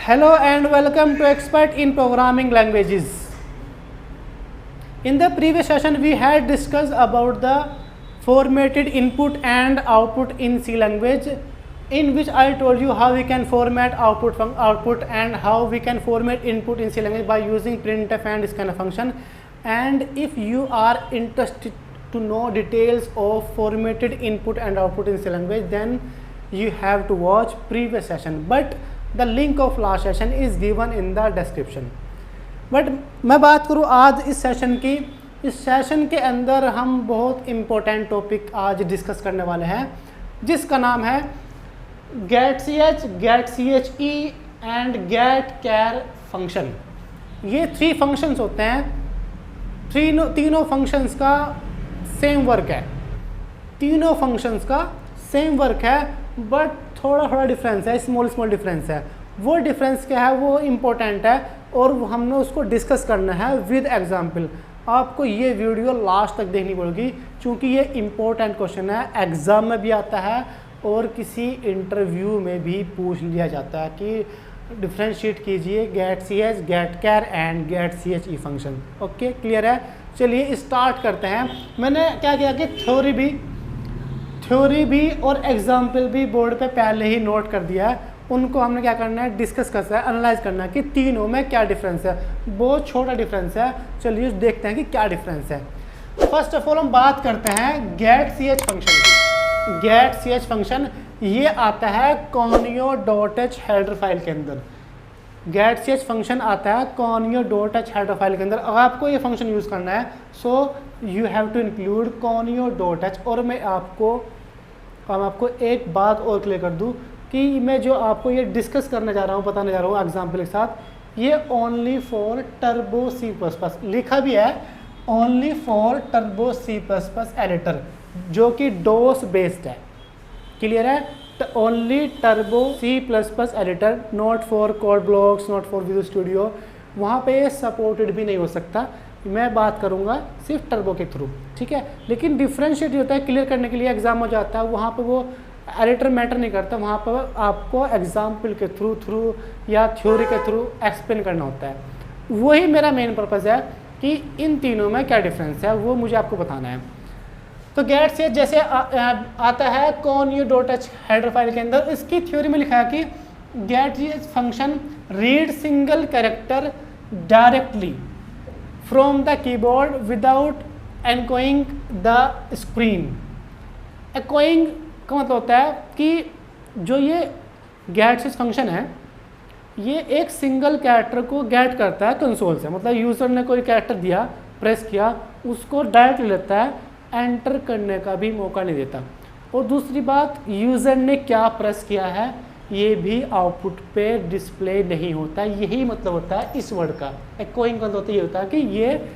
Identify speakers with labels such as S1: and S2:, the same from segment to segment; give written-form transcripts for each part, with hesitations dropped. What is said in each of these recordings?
S1: Hello and welcome to Expert in Programming Languages. In the previous session we had discussed about the formatted input and output in C language, in which I told you how we can format output and how we can format input in C language by using printf and scanf function. And if you are interested to know details of formatted input and output in C language, then you have to watch previous session, but the link of last session is given in the description. But मैं बात करूँ आज इस session की, इस session के अंदर हम बहुत इम्पोर्टेंट टॉपिक आज डिस्कस करने वाले हैं, जिसका नाम है getch, getche and getchar function. ये 3 फंक्शंस होते हैं. तीनों फंक्शंस का सेम वर्क है, तीनों फंक्शंस का सेम वर्क है, बट थोड़ा डिफरेंस है, स्मॉल डिफरेंस है. वो डिफरेंस क्या है, वो इम्पोर्टेंट है और हमने उसको डिस्कस करना है विद एग्जाम्पल. आपको ये वीडियो लास्ट तक देखनी पड़ेगी क्योंकि ये इम्पोर्टेंट क्वेश्चन है, एग्ज़ाम में भी आता है और किसी इंटरव्यू में भी पूछ लिया जाता है कि डिफ्रेंशिएट कीजिए getch, getchar and getche function. Okay, clear है? चलिए स्टार्ट करते हैं. मैंने क्या किया कि थ्योरी भी और एग्जाम्पल भी बोर्ड पे पहले ही नोट कर दिया है. उनको हमने क्या करना है, डिस्कस करना है, एनालाइज करना है कि तीनों में क्या डिफरेंस है. बहुत छोटा डिफरेंस है. चलिए देखते हैं कि क्या डिफरेंस है. फर्स्ट ऑफ ऑल हम बात करते हैं getch फंक्शन की. getch फंक्शन ये आता है conio.h हेडर फाइल के अंदर. getch फंक्शन आता है conio.h हेडर फाइल के अंदर. अगर आपको ये फंक्शन यूज़ करना है so you have to include conio.h. और मैं आपको एक बात और क्लियर कर दूँ कि मैं जो आपको ये डिस्कस करने जा रहा हूँ, बताने जा रहा हूँ एग्जाम्पल के साथ, ये only for turbo C plus plus लिखा भी है, only for turbo C plus plus editor जो कि डोस बेस्ड है. क्लियर है? Only turbo C plus plus editor, not for code blocks, not for visual studio. वहाँ पे सपोर्टेड भी नहीं हो सकता. मैं बात करूँगा सिर्फ टर्बो के थ्रू, ठीक है. लेकिन डिफरेंशिएट होता है, क्लियर करने के लिए एग्जाम हो जाता है, वहाँ पे वो एडिटर मैटर नहीं करता. वहाँ पर आपको एग्जाम्पल के थ्रू या थ्योरी के थ्रू एक्सप्लेन करना होता है. वही मेरा मेन पर्पज़ है कि इन तीनों में क्या डिफरेंस है वो मुझे आपको बताना है. तो getch जैसे आता है conio.h हेडर फाइल के अंदर. इसकी थ्योरी में लिखा है कि getch function read single character directly from the keyboard without echoing the screen. Echoing का मतलब होता है कि जो ये getch फंक्शन है ये एक सिंगल कैरेक्टर को गेट करता है कंसोल से. मतलब यूज़र ने कोई कैरेक्टर दिया, प्रेस किया, उसको डायरेक्ट लेता है, एंटर करने का भी मौका नहीं देता. और दूसरी बात, यूज़र ने क्या प्रेस किया है ये भी आउटपुट पे डिस्प्ले नहीं होता. यही मतलब होता है इस वर्ड का. एकोइंग का मतलब ये होता है कि ये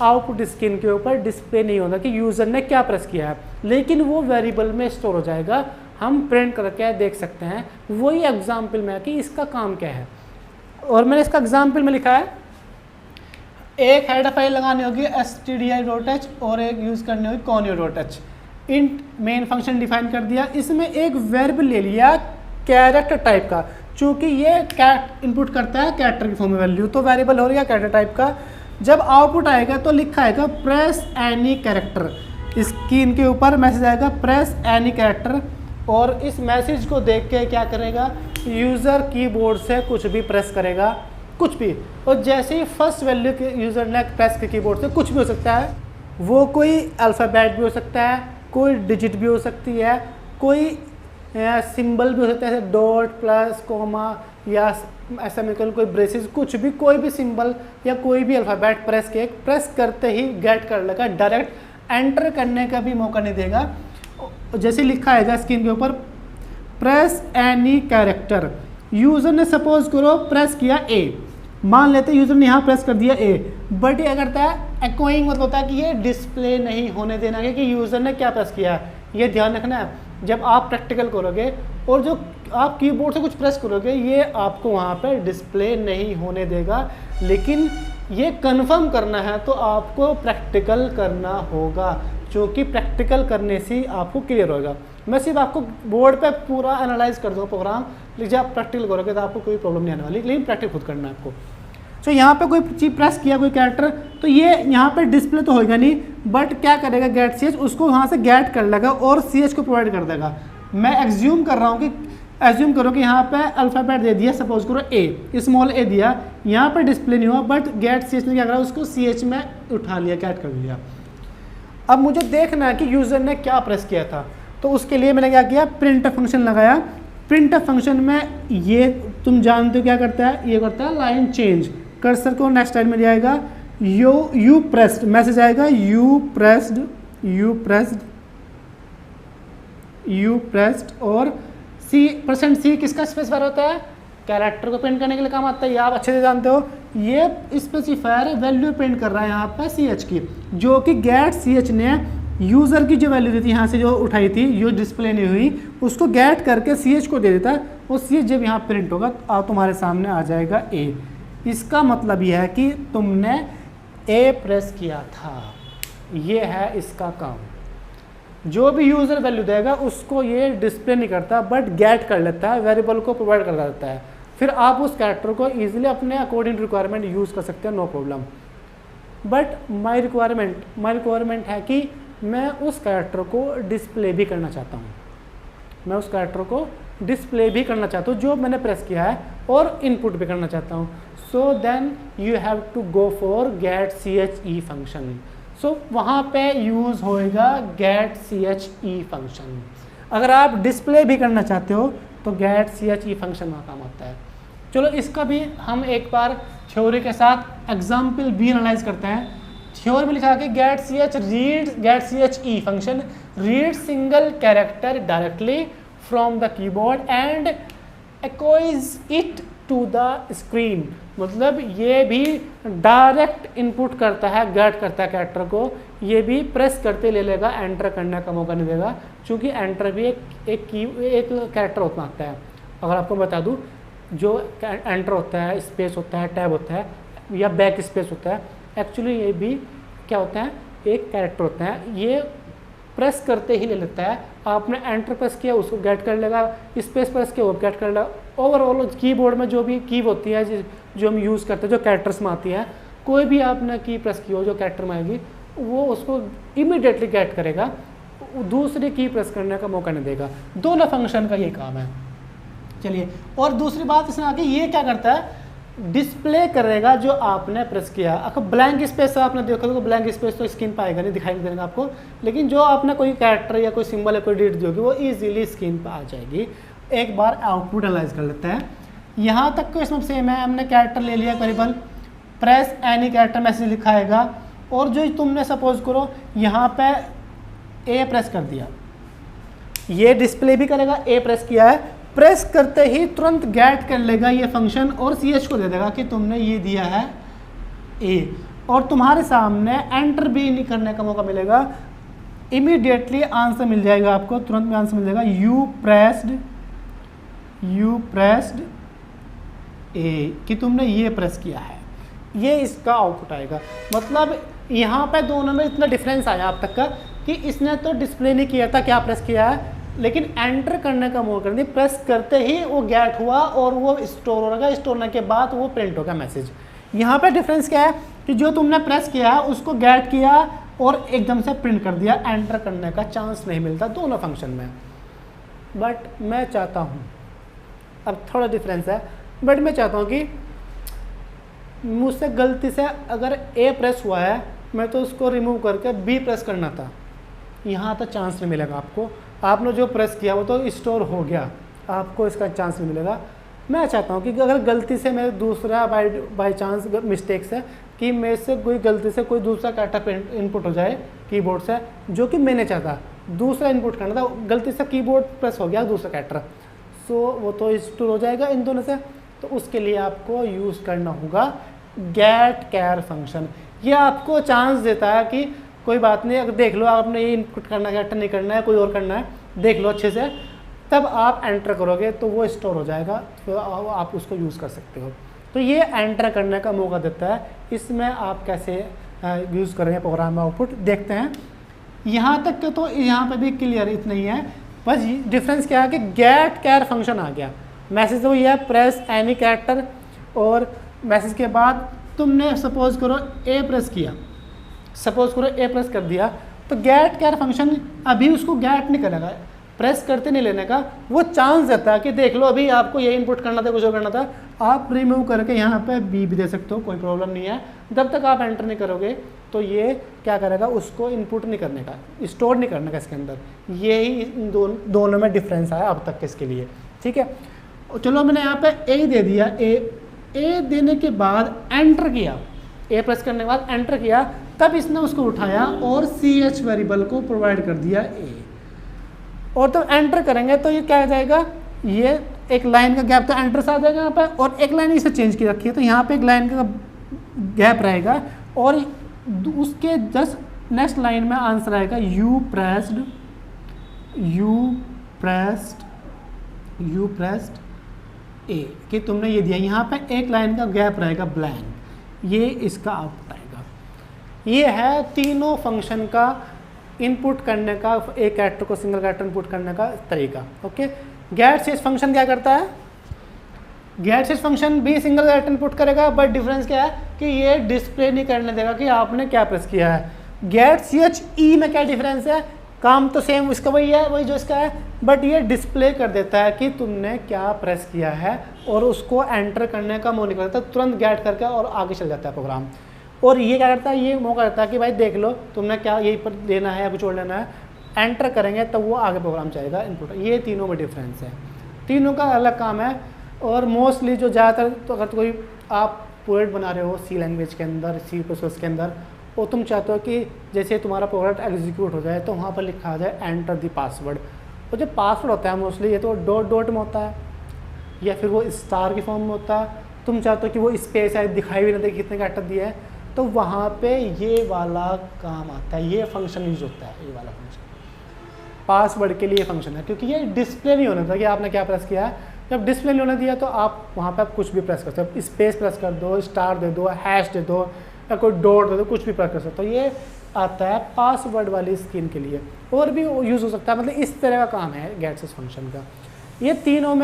S1: आउटपुट स्क्रीन के ऊपर डिस्प्ले नहीं होता कि यूज़र ने क्या प्रेस किया है, लेकिन वो वेरिएबल में स्टोर हो जाएगा. हम प्रिंट करके देख सकते हैं. वही एग्जाम्पल में कि इसका काम क्या है. और मैंने इसका एग्जाम्पल में लिखा है, एक हेडर फाइल लगानी होगी stdi.h और एक यूज़ करनी होगी conio.h. Int main function define कर दिया. इसमें एक वेरिएबल ले लिया कैरेक्टर टाइप का, चूँकि ये इनपुट करता है कैरेक्टर की फॉर्म में वैल्यू, तो वेरिएबल हो गया कैरेक्टर टाइप का. जब आउटपुट आएगा तो लिखा आएगा प्रेस एनी कैरेक्टर. स्क्रीन के ऊपर मैसेज आएगा प्रेस एनी कैरेक्टर, और इस मैसेज को देख के क्या करेगा, यूज़र कीबोर्ड से कुछ भी प्रेस करेगा, कुछ भी. और जैसे ही फर्स्ट वैल्यू के यूज़र ने प्रेस के कीबोर्ड से कुछ भी हो सकता है, वो कोई अल्फ़ाबेट भी हो सकता है, कोई डिजिट भी हो सकती है, कोई सिंबल भी हो सकता है, डॉट प्लस कोमा या ऐसा में कोई ब्रेसेस, कुछ भी, कोई भी सिंबल या कोई भी अल्फ़ाबेट प्रेस करते ही गेट कर लेगा. डायरेक्ट एंटर करने का भी मौका नहीं देगा. जैसे लिखा है स्क्रीन के ऊपर प्रेस एनी कैरेक्टर, यूज़र ने सपोज करो प्रेस किया ए, मान लेते यूज़र ने यहाँ प्रेस कर दिया ए, बट ये करता है एकोइंग, मतलब होता है कि ये डिस्प्ले नहीं होने देना है कि यूज़र ने क्या प्रेस किया है. ये ध्यान रखना है जब आप प्रैक्टिकल करोगे और जो आप कीबोर्ड से कुछ प्रेस करोगे ये आपको वहाँ पर डिस्प्ले नहीं होने देगा. लेकिन ये कंफर्म करना है तो आपको प्रैक्टिकल करना होगा, क्योंकि प्रैक्टिकल करने से आपको क्लियर होगा. मैं सिर्फ आपको बोर्ड पे पूरा एनालाइज कर दूँगा प्रोग्राम, लेकिन जब आप प्रैक्टिकल करोगे तो आपको कोई प्रॉब्लम नहीं आने वाली, लेकिन प्रैक्टिकल खुद करना है आपको। तो यहाँ पे कोई चीज प्रेस किया कोई कैरेक्टर, तो ये यहाँ पे डिस्प्ले तो होगा नहीं, बट क्या करेगा गेट सी एच, उसको वहाँ से गेट कर लेगा और सी एच को प्रोवाइड कर देगा। मैं एज्यूम कर रहा हूँ कि एज्यूम करो कि यहाँ पे अल्फ़ाबेट दे दिया, सपोज करो ए, स्मॉल ए दिया, यहाँ पे डिस्प्ले नहीं हुआ, बट गेट सी एच ने क्या करा, उसको सी एच में उठा लिया, गेट कर लिया। अब मुझे देखना है कि यूज़र ने क्या प्रेस किया था, तो उसके लिए मैंने क्या किया, प्रिंट फंक्शन लगाया। प्रिंट फंक्शन में ये तुम जानते हो क्या करता है, ये करता है लाइन चेंज, कर्सर को नेक्स्ट लाइन में जाएगा, यू प्रेस्ड मैसेज आएगा, यू प्रेस्ड और %C किसका स्पेसिफायर होता है, कैरेक्टर को प्रिंट करने के लिए काम आता है, ये आप अच्छे से जानते हो। ये स्पेसिफायर वैल्यू प्रिंट कर रहा है यहाँ पे सी एच की, जो कि गेट सी एच ने यूज़र की जो वैल्यू दी थी यहाँ से जो उठाई थी, जो डिस्प्ले नहीं हुई, उसको गेट करके सी एच को दे देता है, और सी एच जब यहाँ प्रिंट होगा तो तुम्हारे सामने आ जाएगा ए। इसका मतलब यह है कि तुमने ए प्रेस किया था, ये है इसका काम। जो भी यूज़र वैल्यू देगा उसको ये डिस्प्ले नहीं करता, बट गेट कर लेता है, वेरिएबल को प्रोवाइड कर देता है, फिर आप उस कैरेक्टर को इजीली अपने अकॉर्डिंग टू रिक्वायरमेंट यूज़ कर सकते हैं, no problem. But my requirement है कि मैं उस कैरेक्टर को डिस्प्ले भी करना चाहता हूँ, जो मैंने प्रेस किया है, और इनपुट भी करना चाहता हूँ। So then you have to go for get C H E function. So वहाँ पे यूज़ होएगा get C H E function. अगर आप डिस्प्ले भी करना चाहते हो तो get C H E function वहाँ काम आता है। चलो इसका भी हम एक बार थ्योरी के साथ एग्जाम्पल भी एनालाइज करते हैं। थ्योरी में लिखा कि get C H E function read single character directly from the keyboard and echoes it to the screen. मतलब ये भी डायरेक्ट इनपुट करता है, गेट करता है कैरेक्टर को, ये भी प्रेस करते ले लेगा, एंटर करने का मौका नहीं देगा, क्योंकि एंटर भी एक कैरेक्टर होता है। अगर आपको बता दूं, जो एंटर होता है, स्पेस होता है, टैब होता है, या बैक स्पेस होता है, एक्चुअली ये भी क्या होता है, एक कैरेक्टर होता है। ये प्रेस करते ही ले लेता है। आपने एंटर प्रेस किया, उसको गेट कर लेगा, स्पेस प्रेस किया, वो गेट कर लेगा। ओवरऑल कीबोर्ड में जो भी की होती है, जो हम यूज़ करते हैं, जो कैरेक्टर्स में आती है, कोई भी आपने की प्रेस की हो जो कैरेक्टर में आएगी, वो उसको इमीडिएटली गेट करेगा, दूसरी की प्रेस करने का मौका नहीं देगा। दोनों फंक्शन का ये काम है। चलिए, और दूसरी बात इसमें आगे ये क्या करता है, डिस्प्ले करेगा जो आपने प्रेस किया। अगर ब्लैंक स्पेस आपने देखा तो ब्लैंक स्पेस तो स्क्रीन पर आएगा नहीं, दिखाई नहीं देगा आपको, लेकिन जो आपने कोई कैरेक्टर या कोई सिंबल या कोई डिजिट दी होगी वो इजीली स्क्रीन पर आ जाएगी। एक बार आउटपुट एनालाइज कर लेते हैं। यहाँ तक को इसमें सेम है, हमने कैरेक्टर ले लिया variable, press any character message लिखाएगा, और जो तुमने सपोज करो यहाँ पे ए प्रेस कर दिया, ये डिस्प्ले भी करेगा, ए प्रेस किया है, प्रेस करते ही तुरंत गेट कर लेगा ये फंक्शन और सी एच को दे देगा कि तुमने ये दिया है ए, और तुम्हारे सामने एंटर भी नहीं करने का मौका मिलेगा, इमीडिएटली आंसर मिल जाएगा आपको, तुरंत में आंसर मिल जाएगा, यू प्रेस्ड ए, कि तुमने ये प्रेस किया है, ये इसका आउटपुट आएगा। मतलब यहाँ पे दोनों में इतना डिफरेंस आया अब तक का कि इसने तो डिस्प्ले नहीं किया था क्या प्रेस किया है, लेकिन एंटर करने का मौका नहीं, प्रेस करते ही वो गेट हुआ और वो स्टोर होगा, स्टोर होने के बाद वो प्रिंट होगा मैसेज। यहाँ पे डिफरेंस क्या है कि जो तुमने प्रेस किया है उसको गेट किया और एकदम से प्रिंट कर दिया, एंटर करने का चांस नहीं मिलता दोनों फंक्शन में। बट मैं चाहता हूँ, अब थोड़ा डिफरेंस है, बट मैं चाहता हूँ कि मुझसे गलती से अगर ए प्रेस हुआ है, मैं तो उसको रिमूव करके बी प्रेस करना था, यहाँ तो चांस नहीं मिलेगा आपको। आपने जो प्रेस किया वो तो स्टोर हो गया, आपको इसका चांस नहीं मिलेगा। मैं चाहता हूँ कि अगर गलती से मैं दूसरा बाई चांस मिस्टेक से कि मेरे से कोई गलती से कोई दूसरा कैरेक्टर इनपुट हो जाए कीबोर्ड से, जो कि मैंने चाहता दूसरा इनपुट करना था, गलती से कीबोर्ड प्रेस हो गया दूसरा कैरेक्टर, सो वो तो स्टोर हो जाएगा इन दोनों से। तो उसके लिए आपको यूज़ करना होगा गेट कैर फंक्शन। ये आपको चांस देता है कि कोई बात नहीं, अगर देख लो आपने ये इनपुट करना है, नहीं करना है, कोई और करना है, देख लो अच्छे से, तब आप एंटर करोगे तो वो स्टोर हो जाएगा, फिर आप उसको यूज़ कर सकते हो। तो ये एंटर करने का मौका देता है। इसमें आप कैसे यूज़ करेंगे प्रोग्राम आउटपुट देखते हैं। यहाँ तक के तो यहाँ पे भी क्लियर इतना ही है, बस डिफरेंस क्या है कि गेट कैर फंक्शन आ गया मैसेज तो ये है प्रेस एनी कैरेक्टर, और मैसेज के बाद तुमने सपोज करो ए प्रेस किया, सपोज करो ए प्रेस कर दिया, तो गेट कैर फंक्शन अभी उसको गेट नहीं करेगा, प्रेस करते नहीं लेने का, वो चांस देता है कि देख लो अभी आपको ये इनपुट करना था, कुछ और करना था, आप रिमूव करके यहाँ पे बी भी दे सकते हो, कोई प्रॉब्लम नहीं है। जब तक आप एंटर नहीं करोगे तो ये क्या करेगा, उसको इनपुट नहीं करने का, स्टोर नहीं करने का इसके अंदर। ये ही इन दोनों में डिफरेंस आया अब तक के इसके लिए, ठीक है। चलो मैंने यहाँ पे ए दे दिया, ए देने के बाद एंटर किया, ए प्रेस करने के बाद एंटर किया, तब इसने उसको उठाया और सी एच वेरिएबल को प्रोवाइड कर दिया ए, और तो एंटर करेंगे तो ये क्या आ जाएगा, ये एक लाइन का गैप तो एंटर से आ जाएगा यहाँ पे, और एक लाइन इसे चेंज की रखी है तो यहाँ पे एक लाइन का गैप रहेगा, और उसके जस्ट नेक्स्ट लाइन में आंसर आएगा यू प्रेस्ड ए, कि तुमने ये दिया। यहाँ पे एक लाइन का गैप रहेगा ब्लैंक, ये इसका आउटपुट आएगा। ये है तीनों फंक्शन का इनपुट करने का, एक कैरेक्टर को सिंगल कैरेक्टर इनपुट करने का तरीका। ओके, गेट चेंज फंक्शन क्या करता है, गेट चेंज फंक्शन भी सिंगल कैरेक्टर इनपुट करेगा, बट डिफरेंस क्या है कि ये डिस्प्ले नहीं करने देगा कि आपने क्या प्रेस किया है। गेट ch ई में क्या डिफरेंस है, काम तो सेम इसका वही है, वही जो इसका है, बट ये डिस्प्ले कर देता है कि तुमने क्या प्रेस किया है, और उसको एंटर करने का मौका नहीं करता, तुरंत गेट करके और आगे चल जाता है प्रोग्राम। और ये क्या करता है, ये मौका करता है कि भाई देख लो तुमने क्या यहीं पर देना है या कुछ और लेना है, एंटर करेंगे तब वो आगे प्रोग्राम चलेगा इनपुट। ये तीनों में डिफरेंस है, तीनों का अलग काम है। और मोस्टली जो ज़्यादातर, तो अगर कोई आप प्रोजेक्ट बना रहे हो सी लैंग्वेज के अंदर, सी प्रोसेस के अंदर, और तुम चाहते हो कि जैसे तुम्हारा प्रोजेक्ट एग्जीक्यूट हो जाए तो वहाँ पर लिखा जाए एंटर द पासवर्ड, और जो पासवर्ड होता है मोस्टली ये तो डॉट में होता है या फिर वो स्टार की फॉर्म में होता है। तुम चाहते हो कि वो स्पेस है, दिखाई भी ना दे कितने का एंटर दिया है, तो वहाँ पे ये वाला काम आता है, ये फंक्शन यूज होता है, ये वाला फंक्शन पासवर्ड के लिए फंक्शन है, क्योंकि ये डिस्प्ले नहीं होना था कि आपने क्या प्रेस किया है। जब डिस्प्ले नहीं होने दिया तो आप वहाँ पे आप कुछ भी प्रेस कर सकते हो, स्पेस प्रेस कर दो, स्टार दे दो, हैश दे दो, या कोई डॉट दे दो, कुछ भी प्रेस कर सकते हो। ये आता है पासवर्ड वाली स्क्रीन के लिए, और भी यूज़ हो सकता है। मतलब इस तरह का काम है गेट चेंज फंक्शन का। ये तीनों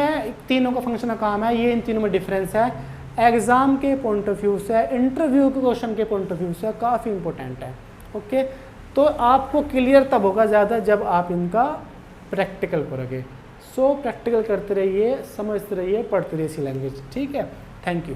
S1: का फंक्शन का काम है, ये इन तीनों में डिफरेंस है। एग्ज़ाम के पॉइंट ऑफ व्यू से, इंटरव्यू के क्वेश्चन के पॉइंट ऑफ व्यू से काफ़ी इंपॉर्टेंट है। ओके, तो आपको क्लियर तब होगा ज़्यादा जब आप इनका प्रैक्टिकल करोगे। सो प्रैक्टिकल करते रहिए, समझते रहिए, पढ़ते रहिए सी लैंग्वेज। ठीक है, थैंक यू।